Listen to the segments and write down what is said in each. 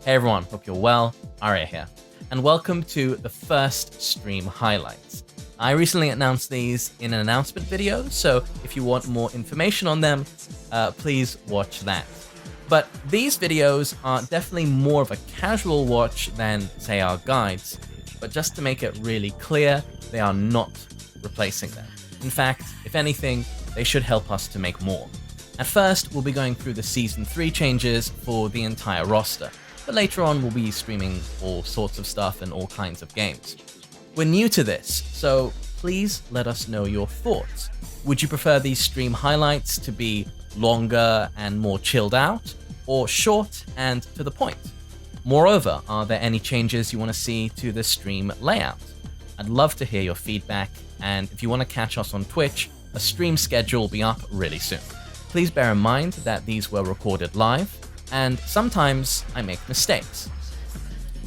Hey everyone, hope you're well. Arya here, and welcome to the first stream highlights. I recently announced these in an announcement video, so if you want more information on them, please watch that. But these videos are definitely more of a casual watch than, say, our guides. But just to make it really clear, they are not replacing them. In fact, if anything, they should help us to make more. At first, we'll be going through the Season 3 changes for the entire roster, but later on we'll be streaming all sorts of stuff and all kinds of games. We're new to this, so please let us know your thoughts. Would you prefer these stream highlights to be longer and more chilled out, or short and to the point? Moreover, are there any changes you want to see to the stream layout? I'd love to hear your feedback, and if you want to catch us on Twitch, a stream schedule will be up really soon. Please bear in mind that these were recorded live, and sometimes I make mistakes.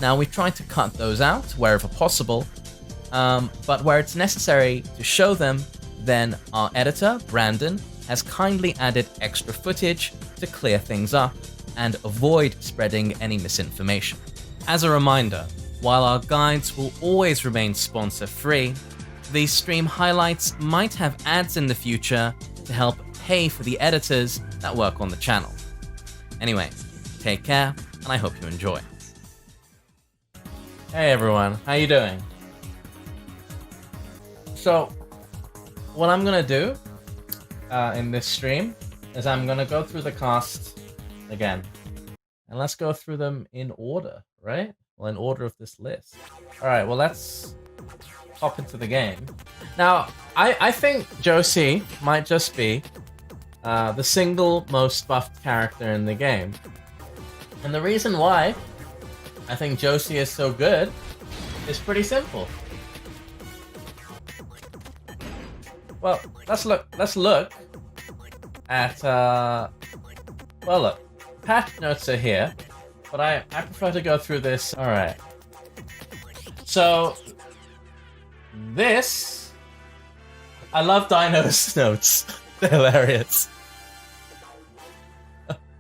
Now, we try to cut those out wherever possible, but where it's necessary to show them, then our editor, Brandon, has kindly added extra footage to clear things up and avoid spreading any misinformation. As a reminder, while our guides will always remain sponsor-free, these stream highlights might have ads in the future to help pay for the editors that work on the channel. Anyway, take care, and I hope you enjoy. Hey everyone, how you doing? So, what I'm gonna do in this stream is I'm gonna go through the cast again. And let's go through them in order, right? Well, in order of this list. Alright, well let's hop into the game. Now, I think Josie might just be the single most buffed character in the game. And the reason why I think Josie is so good is pretty simple. Well, let's look at well, look, patch notes are here, but I prefer to go through this. All right. So this, I love Dino's notes. They're hilarious.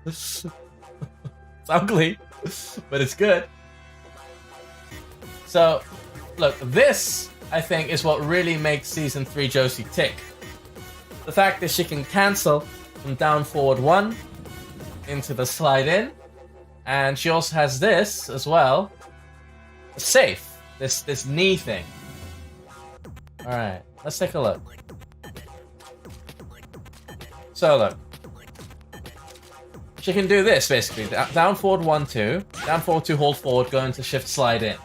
It's ugly, but it's good. So, look, this, I think, is what really makes Season 3 Josie tick. The fact that she can cancel from down forward 1 into the slide in, and she also has this as well. Safe, this knee thing. Alright, let's take a look. So look, she can do this basically. Down forward 1, 2, down forward 2, hold forward, go into shift slide in.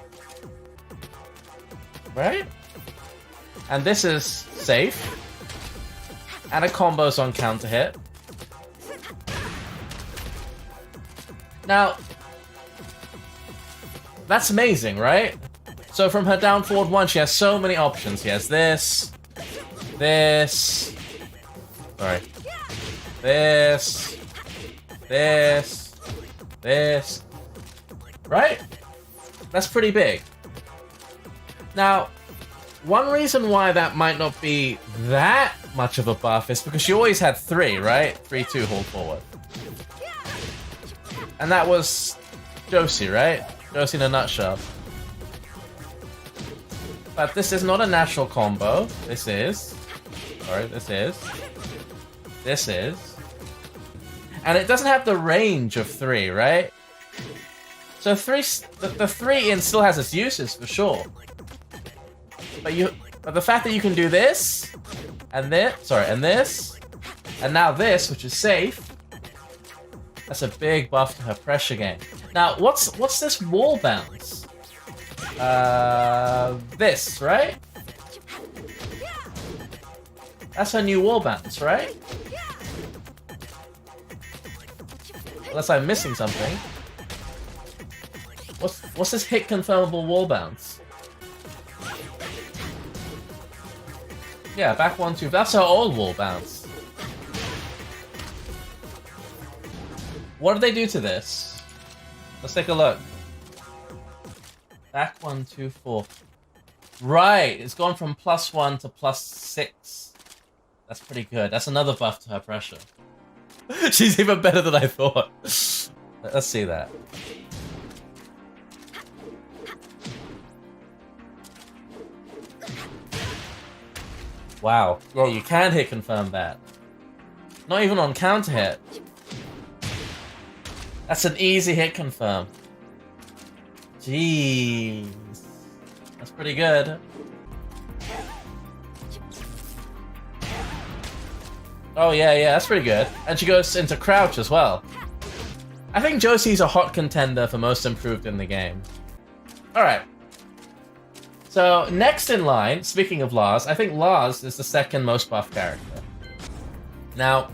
Right? And this is safe. And a combo's on counter hit. Now, that's amazing, right? So from her down forward 1, she has so many options. She has this, this, sorry, this, right? That's pretty big. Now, one reason why that might not be that much of a buff is because she always had 3, right? 3, 2, hold forward. And that was Josie, right? Josie in a nutshell. But this is not a natural combo. This is. Sorry, this is. And it doesn't have the range of 3, right? So the 3 in still has its uses for sure. But the fact that you can do this, and this, and this, and now this, which is safe, that's a big buff to her pressure game. Now, what's this wall bounce? This, right? That's her new wall bounce, right? Unless I'm missing something. What's this hit confirmable wall bounce? Yeah, back 1, 2. That's her old wall bounce. What did they do to this? Let's take a look. Back 1, 2, 4. Right, it's gone from +1 to +6. That's pretty good. That's another buff to her pressure. She's even better than I thought. Let's see that. Wow. Yeah, you can hit confirm that. Not even on counter hit. That's an easy hit confirm. Jeez. That's pretty good. Oh yeah, that's pretty good. And she goes into crouch as well. I think Josie's a hot contender for most improved in the game. Alright. So, next in line, speaking of Lars, I think Lars is the second most buff character. Now,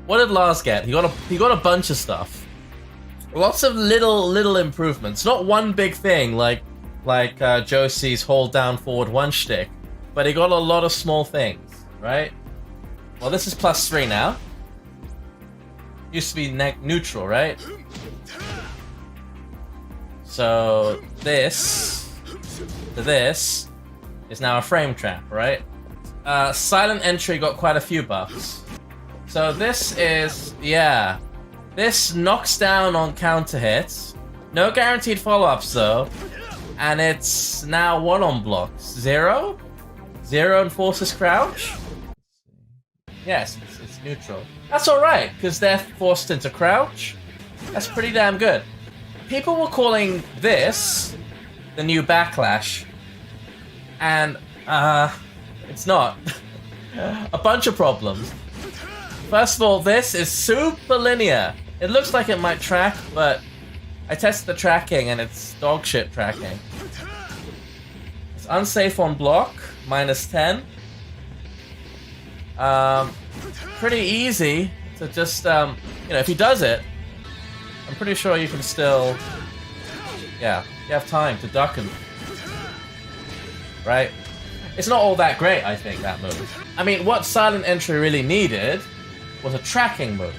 what did Lars get? He got a bunch of stuff. Lots of little improvements. Not one big thing like Josie's hold down forward one shtick, but he got a lot of small things, right? Well, this is +3 now. Used to be neutral, right? So this to this is now a frame trap, right? Silent entry got quite a few buffs. So this is, yeah. This knocks down on counter hits. No guaranteed follow-ups though. And it's now 1 on blocks. 0? 0 and forces crouch? Yes, it's neutral. That's alright, because they're forced into crouch. That's pretty damn good. People were calling this the new backlash. And, it's not. A bunch of problems. First of all, this is super linear. It looks like it might track, but I tested the tracking and it's dog shit tracking. It's unsafe on block, -10. Pretty easy to just, you know, if he does it, I'm pretty sure you can still, yeah, you have time to duck him. Right? It's not all that great, I think, that move. I mean, what silent entry really needed was a tracking move.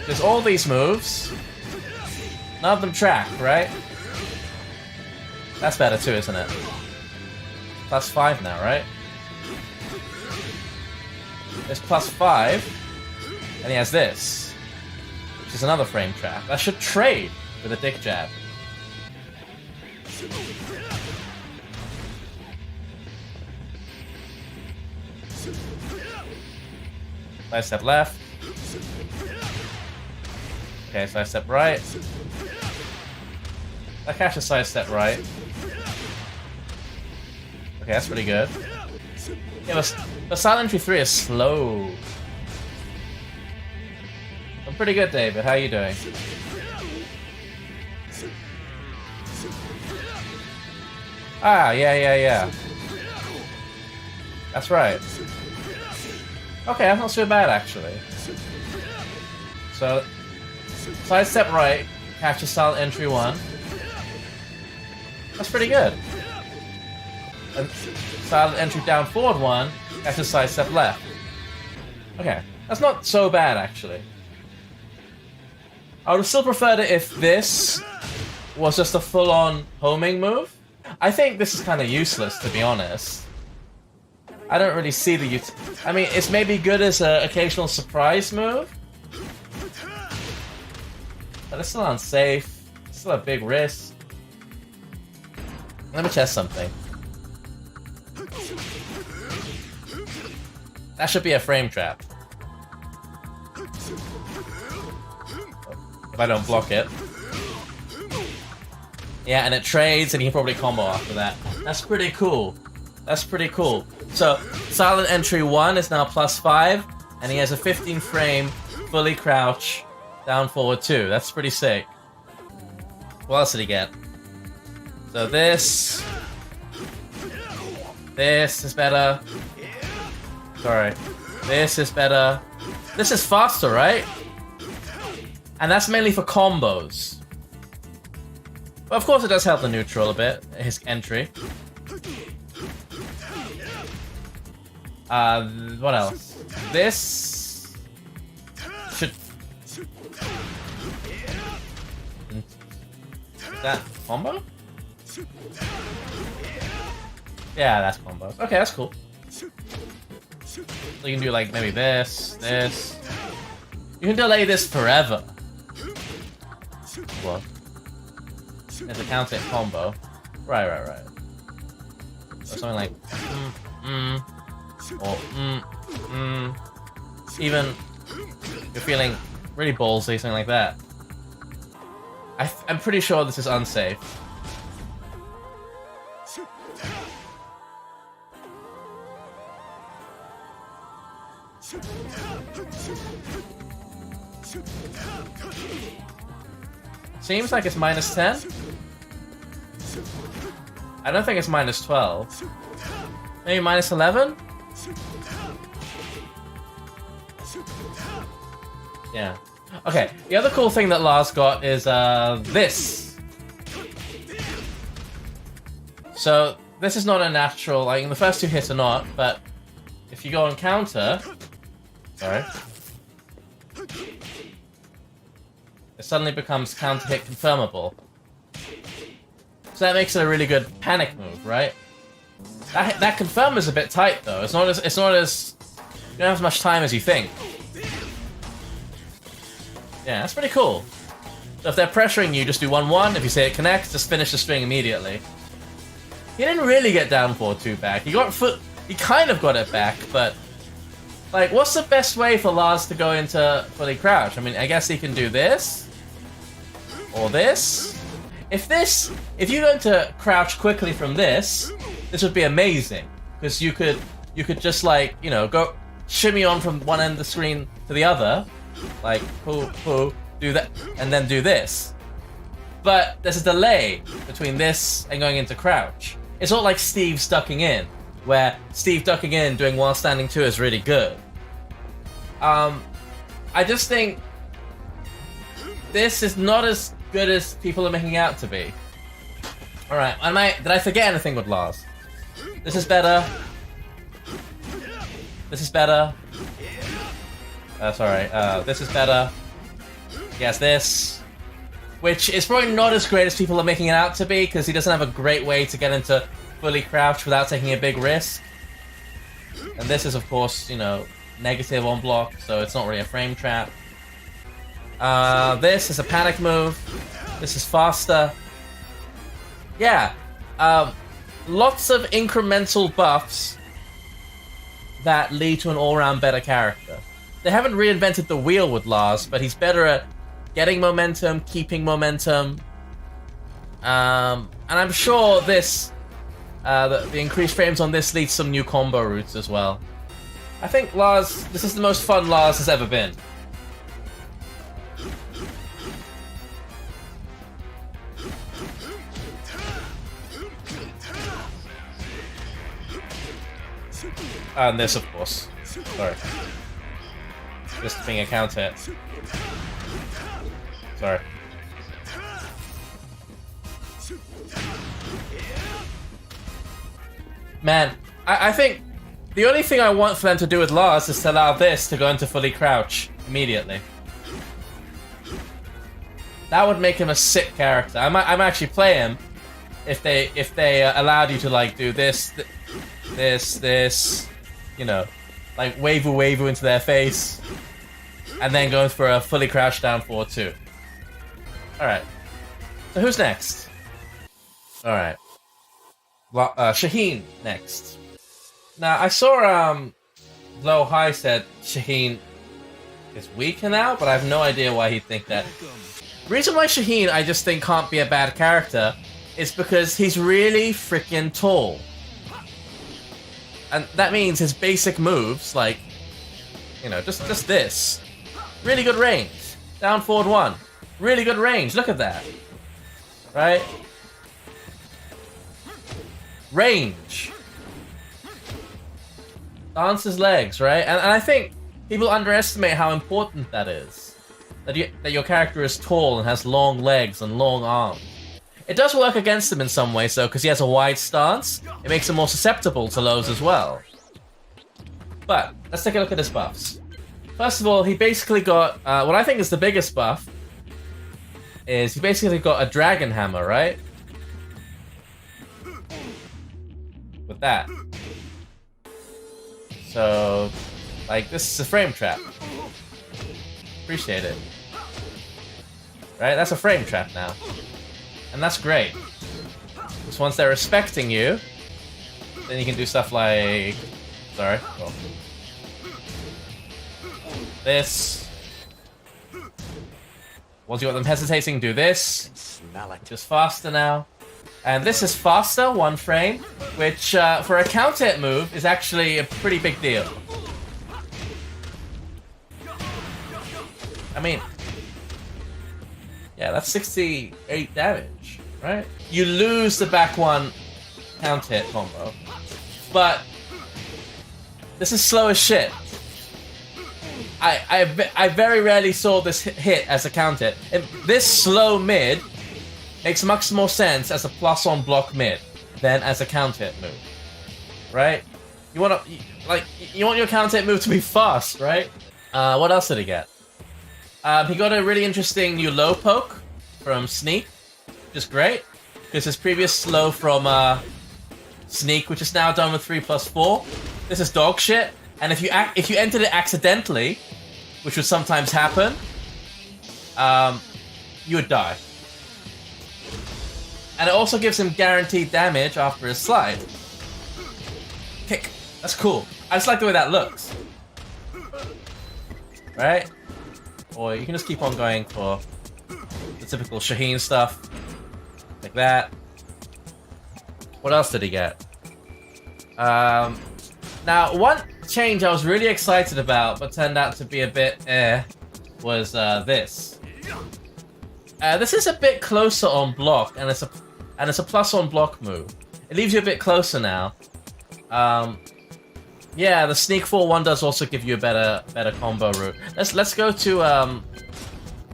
There's all these moves. None of them track, right? That's better too, isn't it? +5 now, right? It's +5, and he has this, which is another frame trap. That should trade with a dick jab. Side step left. Okay, side step right. That catches side step right. Okay, that's pretty good. Yeah, but silent entry 3 is slow. I'm pretty good, David. How are you doing? Ah, yeah. That's right. Okay, that's not so bad, actually. So, side step right, catches silent entry 1. That's pretty good. And silent entry down forward 1, catches side step left. Okay, that's not so bad, actually. I would have still preferred it if this was just a full-on homing move. I think this is kind of useless, to be honest. I don't really see the I mean, it's maybe good as an occasional surprise move. But it's still unsafe. It's still a big risk. Let me test something. That should be a frame trap. If I don't block it. Yeah, and it trades and he can probably combo after that. That's pretty cool. That's pretty cool. So, silent entry 1 is now +5, and he has a 15 frame, fully crouch, down forward 2. That's pretty sick. What else did he get? So this is better. Sorry. This is better. This is faster, right? And that's mainly for combos. But of course it does help the neutral a bit, his entry. What else? This should... Is that combo? Yeah, that's combos. Okay, that's cool. So you can do like maybe this. You can delay this forever. What? There's a counter hit combo. Right. or something like or even you're feeling really ballsy, something like that. I'm pretty sure this is unsafe. Seems like it's -10. I don't think it's -12. Maybe -11? Yeah. Okay, the other cool thing that Lars got is this. So, this is not a natural, like, in the first two hits are not, but if you go on counter... Sorry. It suddenly becomes counter hit confirmable. So that makes it a really good panic move, right? That confirm is a bit tight though. It's not as you don't have as much time as you think. Yeah, that's pretty cool. So if they're pressuring you, just do 1-1. If you say it connects, just finish the string immediately. He didn't really get down 4-2 back. He kind of got it back, but like, what's the best way for Lars to go into fully crouch? I mean, I guess he can do this or this. If you go into crouch quickly from this would be amazing because you could just like, you know, go shimmy on from one end of the screen to the other, like poo, do that, and then do this. But there's a delay between this and going into crouch. It's not like Steve's ducking in, where Steve ducking in doing while standing 2 is really good. I just think this is not as good as people are making out to be. Alright, did I forget anything with Lars? This is better. This is better. Sorry, this is better. Yes, this. Which is probably not as great as people are making it out to be, because he doesn't have a great way to get into fully crouch without taking a big risk. And this is, of course, you know, negative on block, so it's not really a frame trap. This is a panic move. This is faster. Yeah. Lots of incremental buffs that lead to an all-round better character. They haven't reinvented the wheel with Lars, but he's better at getting momentum, keeping momentum. And I'm sure this, the increased frames on this leads to some new combo routes as well. I think Lars, this is the most fun Lars has ever been. And this, of course. Sorry. Just being a counter hit. Sorry. Man, I think the only thing I want for them to do with Lars is to allow this to go into fully crouch immediately. That would make him a sick character. I might actually play him if they allowed you to like do this, this, you know, like wavoo into their face, and then go for a fully crouched down 4-2. All right. So who's next? All right. Shaheen next. Now I saw Low High said Shaheen is weaker now, but I have no idea why he'd think that. The reason why Shaheen I just think can't be a bad character is because he's really freaking tall. And that means his basic moves, like, you know, just this. Really good range. Down forward 1. Really good range. Look at that. Right? Range. Dances legs, right? And I think people underestimate how important that is. That your character is tall and has long legs and long arms. It does work against him in some ways, though, because he has a wide stance. It makes him more susceptible to lows as well. But, let's take a look at his buffs. First of all, he basically got, what I think is the biggest buff, is he basically got a dragon hammer, right? With that. So, like, this is a frame trap. Appreciate it. Right? That's a frame trap now. And that's great. Because once they're respecting you, then you can do stuff like... Sorry. Oh. This. Once you got them hesitating, do this. Just faster now. And this is faster, 1 frame, which for a counter hit move is actually a pretty big deal. I mean, yeah, that's 68 damage, right? You lose the back 1 counter hit combo, but this is slow as shit. I very rarely saw this hit as a counter hit. This slow mid makes much more sense as a plus on block mid than as a counter hit move, right? You want your counter hit move to be fast, right? What else did he get? He got a really interesting new low poke from Sneak, which is great because his previous slow from Sneak, which is now done with 3+4. This is dog shit, and if you entered it accidentally, which would sometimes happen, you would die. And it also gives him guaranteed damage after his slide. Kick. That's cool. I just like the way that looks. Right? Or you can just keep on going for the typical Shaheen stuff. Like that. What else did he get? Now, one change I was really excited about, but turned out to be a bit was this. This is a bit closer on block, and it's a plus on block move. It leaves you a bit closer now. Yeah, the sneak 4-1 does also give you a better combo route. Let's go to a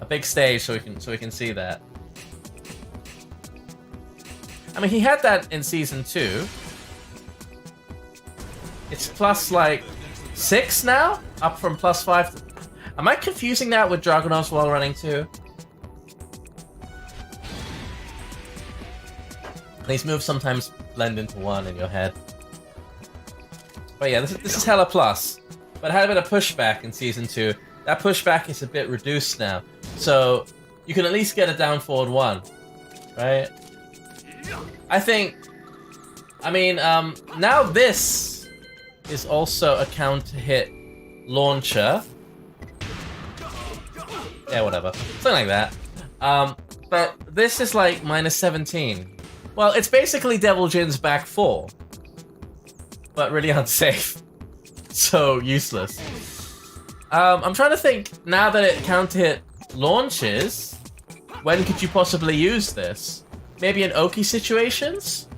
big stage so we can see that. I mean, he had that in season 2. It's plus like 6 now, up from plus 5. Am I confusing that with Dragunov's wall running 2? These moves sometimes blend into one in your head. But yeah, this is hella plus. But it had a bit of pushback in season 2. That pushback is a bit reduced now. So you can at least get a down forward 1. Right? I mean, now this is also a counter hit launcher. Yeah, whatever. Something like that. But this is like minus 17. Well, it's basically Devil Jin's back 4. But really unsafe. So useless. I'm trying to think, now that it counter hit launches, when could you possibly use this? Maybe in Oki situations?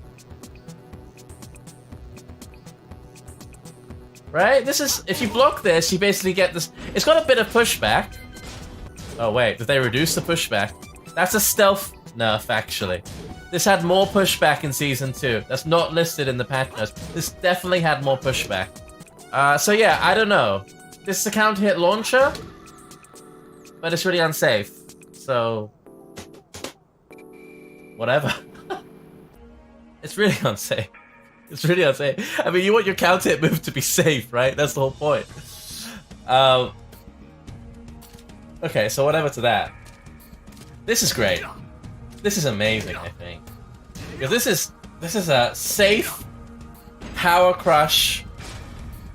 Right? This is, if you block this, you basically get this. It's got a bit of pushback. Oh wait, did they reduce the pushback? That's a stealth nerf, actually. This had more pushback in season 2. That's not listed in the patch notes. This definitely had more pushback. So yeah, I don't know. This is a counter hit launcher, but it's really unsafe. So whatever. It's really unsafe. It's really unsafe. I mean, you want your counter hit move to be safe, right? That's the whole point. Okay, so whatever to that. This is great. This is amazing, I think. Because this is a safe power crush.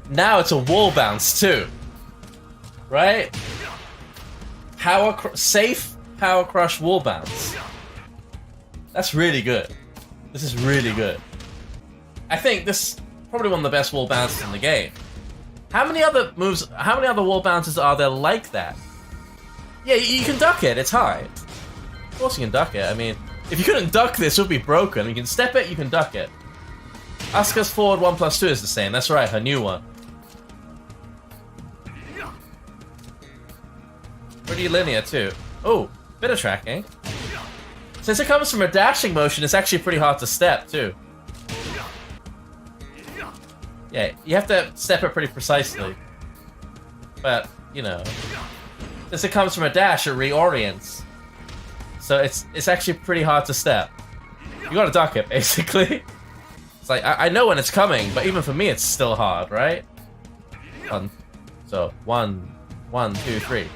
Now it's a wall bounce too. Right? Safe power crush wall bounce. That's really good. This is really good. I think this is probably one of the best wall bounces in the game. How many other wall bounces are there like that? Yeah, you can duck it, it's high. Of course you can duck it. I mean, if you couldn't duck this, it would be broken. You can step it, you can duck it. Asuka's forward 1+2 is the same. That's right, her new one. Pretty linear too. Oh, bit of tracking. Since it comes from a dashing motion, it's actually pretty hard to step too. Yeah, you have to step it pretty precisely. But, you know, since it comes from a dash, it reorients. So it's actually pretty hard to step. You gotta duck it, basically. It's like, I know when it's coming, but even for me, it's still hard, right? So, 1, 2, 3.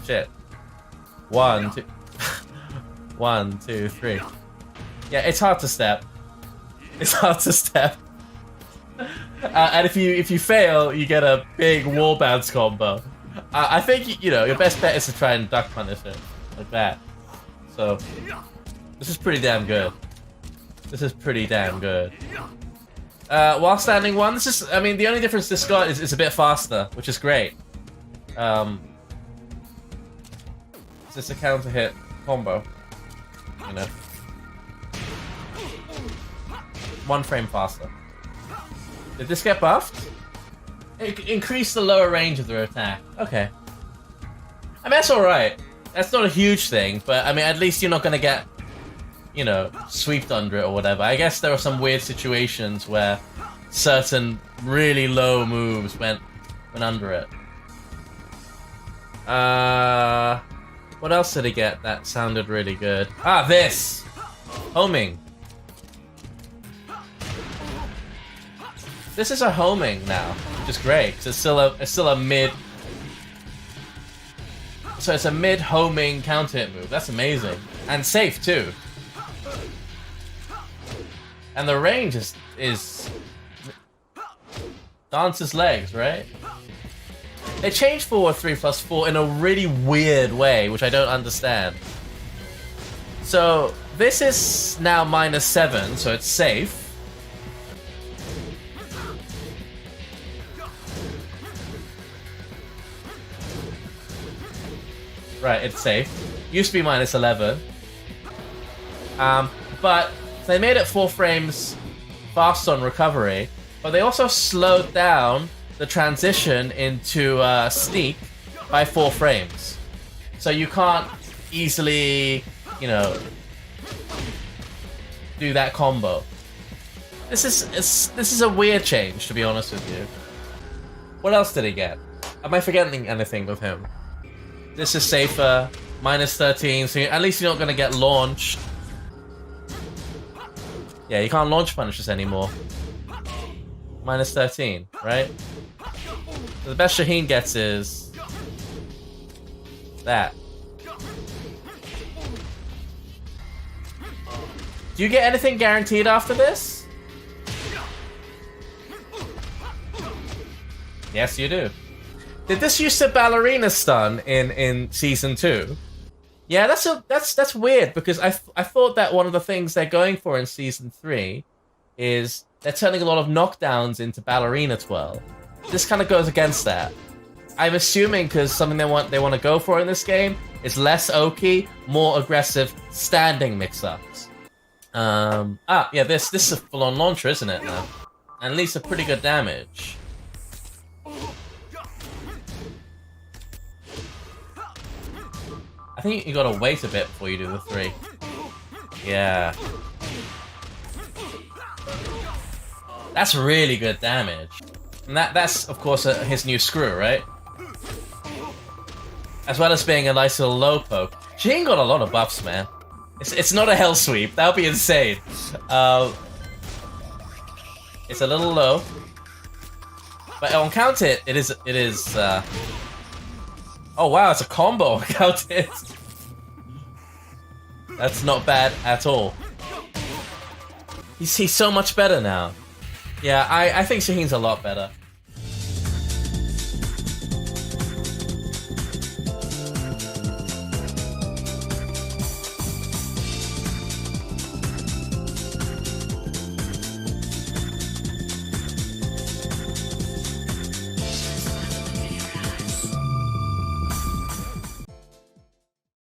Shit. 1, 2... 1, 2, 3. Yeah, it's hard to step. It's hard to step. And if you fail, you get a big wall bounce combo. I think you know your best bet is to try and duck punish it like that. So this is pretty damn good. This is pretty damn good. While standing one, this is, I mean, the only difference this got is it's a bit faster, which is great. It's just a counter hit combo, you know. 1 frame faster. Did this get buffed? It increased the lower range of their attack. Okay. I mean, that's alright. That's not a huge thing, but I mean, at least you're not gonna get, you know, swept under it or whatever. I guess there are some weird situations where certain really low moves went under it. What else did he get that sounded really good? Ah, this! Homing. This is a homing now, which is great, because it's still a mid. So it's a mid homing counter hit move. That's amazing. And safe too. And the range is Dance's legs, right? They changed forward 3+4 in a really weird way, which I don't understand. So this is now -7, so it's safe. Right, it's safe. Used to be -11. But they made it 4 frames fast on recovery, but they also slowed down the transition into sneak by 4 frames. So you can't easily, you know, do that combo. This is a weird change, to be honest with you. What else did he get? Am I forgetting anything with him? This is safer, -13, so at least you're not going to get launched. Yeah, you can't launch punishes anymore. -13, right? So the best Shaheen gets is that. Do you get anything guaranteed after this? Yes, you do. Did this use the ballerina stun in season 2? Yeah, that's weird, because I thought that one of the things they're going for in season 3 is they're turning a lot of knockdowns into ballerina twirl. This kind of goes against that. I'm assuming because something they want to go for in this game is less oaky, more aggressive standing mix-ups. Yeah, this is a full-on launcher, isn't it now? And at least a pretty good damage. I think you gotta wait a bit before you do the 3. Yeah. That's really good damage. And that's, of course, his new screw, right? As well as being a nice little low poke. Shaheen got a lot of buffs, man. It's not a hell sweep. That would be insane. It's a little low. But on count it is... Oh wow, it's a combo on count it. That's not bad at all. He's so much better now. Yeah, I think Shaheen's a lot better.